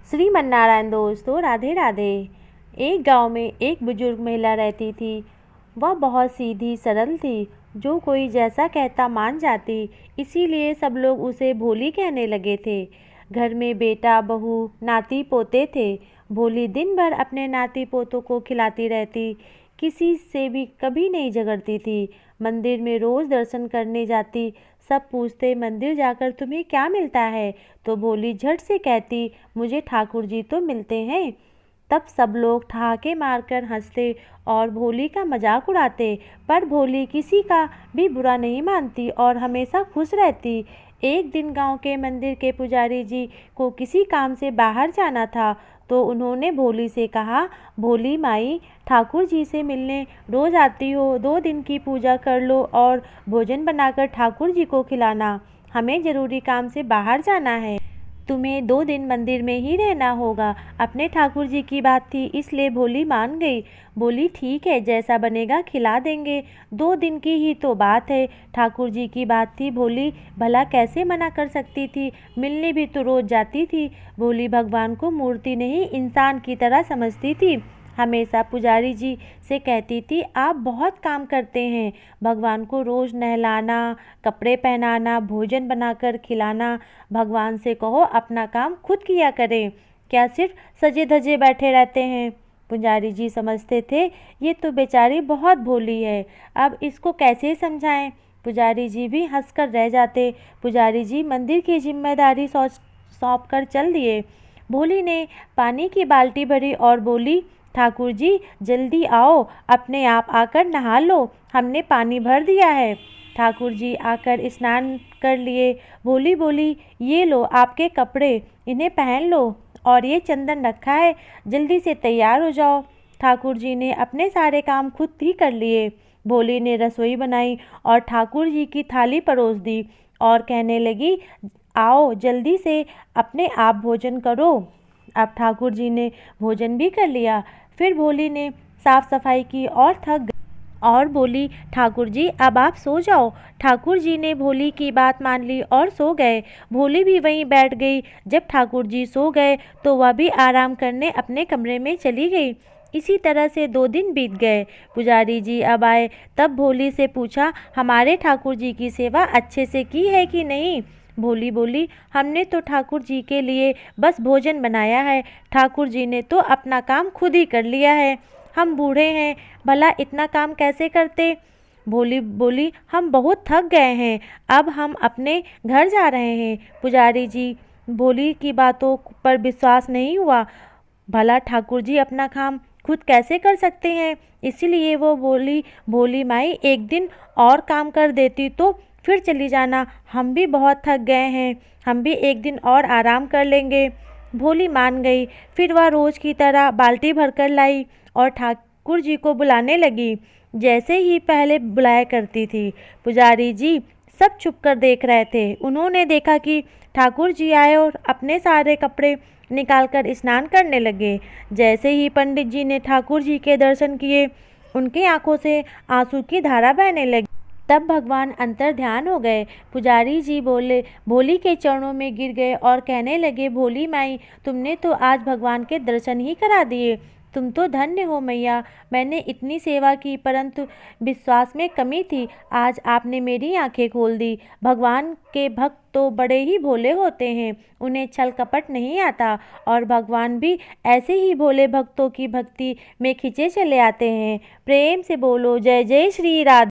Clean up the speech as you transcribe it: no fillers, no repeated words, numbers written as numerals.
श्रीमन्नारायण दोस्तों, राधे राधे। एक गांव में एक बुजुर्ग महिला रहती थी। वह बहुत सीधी सरल थी, जो कोई जैसा कहता मान जाती। इसीलिए सब लोग उसे भोली कहने लगे थे। घर में बेटा बहू नाती पोते थे। भोली दिन भर अपने नाती पोतों को खिलाती रहती, किसी से भी कभी नहीं झगड़ती थी। मंदिर में रोज़ दर्शन करने जाती। सब पूछते, मंदिर जाकर तुम्हें क्या मिलता है? तो भोली झट से कहती, मुझे ठाकुर जी तो मिलते हैं। तब सब लोग ठहाके मारकर हंसते और भोली का मजाक उड़ाते। पर भोली किसी का भी बुरा नहीं मानती और हमेशा खुश रहती। एक दिन गांव के मंदिर के पुजारी जी को किसी काम से बाहर जाना था, तो उन्होंने भोली से कहा, भोली माई, ठाकुर जी से मिलने रोज आती हो, 2 दिन की पूजा कर लो और भोजन बनाकर ठाकुर जी को खिलाना। हमें जरूरी काम से बाहर जाना है, तुम्हें 2 दिन मंदिर में ही रहना होगा। अपने ठाकुर जी की बात थी, इसलिए भोली मान गई। बोली, ठीक है, जैसा बनेगा खिला देंगे, 2 दिन की ही तो बात है। ठाकुर जी की बात थी, भोली भला कैसे मना कर सकती थी? मिलने भी तो रोज जाती थी। भोली भगवान को मूर्ति नहीं, इंसान की तरह समझती थी। हमेशा पुजारी जी से कहती थी, आप बहुत काम करते हैं। भगवान को रोज़ नहलाना, कपड़े पहनाना, भोजन बनाकर खिलाना। भगवान से कहो अपना काम खुद किया करें, क्या सिर्फ सजे धजे बैठे रहते हैं? पुजारी जी समझते थे, ये तो बेचारी बहुत भोली है, अब इसको कैसे समझाएं? पुजारी जी भी हंसकर रह जाते। पुजारी जी मंदिर की जिम्मेदारी सौंप कर चल दिए। भोली ने पानी की बाल्टी भरी और बोली, ठाकुर जी जल्दी आओ, अपने आप आकर नहा लो, हमने पानी भर दिया है। ठाकुर जी आकर स्नान कर लिए। भोली बोली, ये लो आपके कपड़े, इन्हें पहन लो और ये चंदन रखा है, जल्दी से तैयार हो जाओ। ठाकुर जी ने अपने सारे काम खुद ही कर लिए। भोली ने रसोई बनाई और ठाकुर जी की थाली परोस दी और कहने लगी, आओ जल्दी से अपने आप भोजन करो। अब ठाकुर जी ने भोजन भी कर लिया। फिर भोली ने साफ सफाई की और थक गई और बोली, ठाकुर जी अब आप सो जाओ। ठाकुर जी ने भोली की बात मान ली और सो गए। भोली भी वहीं बैठ गई। जब ठाकुर जी सो गए तो वह भी आराम करने अपने कमरे में चली गई। इसी तरह से 2 दिन बीत गए। पुजारी जी अब आए। तब भोली से पूछा, हमारे ठाकुर जी की सेवा अच्छे से की है कि नहीं? भोली बोली, हमने तो ठाकुर जी के लिए बस भोजन बनाया है, ठाकुर जी ने तो अपना काम खुद ही कर लिया है। हम बूढ़े हैं, भला इतना काम कैसे करते? भोली बोली, हम बहुत थक गए हैं, अब हम अपने घर जा रहे हैं। पुजारी जी भोली की बातों पर विश्वास नहीं हुआ। भला ठाकुर जी अपना काम खुद कैसे कर सकते हैं? इसीलिए वो बोली, भोली माई एक दिन और काम कर देती तो फिर चली जाना, हम भी बहुत थक गए हैं, हम भी एक दिन और आराम कर लेंगे। भोली मान गई। फिर वह रोज़ की तरह बाल्टी भरकर लाई और ठाकुर जी को बुलाने लगी, जैसे ही पहले बुलाया करती थी। पुजारी जी सब छुप कर देख रहे थे। उन्होंने देखा कि ठाकुर जी आए और अपने सारे कपड़े निकालकर स्नान करने लगे। जैसे ही पंडित जी ने ठाकुर जी के दर्शन किए, उनकी आंखों से आंसू की धारा बहने लगी। तब भगवान अंतर ध्यान हो गए। पुजारी जी बोले, भोली के चरणों में गिर गए और कहने लगे, भोली माई, तुमने तो आज भगवान के दर्शन ही करा दिए। तुम तो धन्य हो मैया, मैंने इतनी सेवा की परंतु विश्वास में कमी थी, आज आपने मेरी आंखें खोल दी। भगवान के भक्त तो बड़े ही भोले होते हैं, उन्हें छल कपट नहीं आता और भगवान भी ऐसे ही भोले भक्तों की भक्ति में खिंचे चले आते हैं। प्रेम से बोलो जय जय श्री राधे।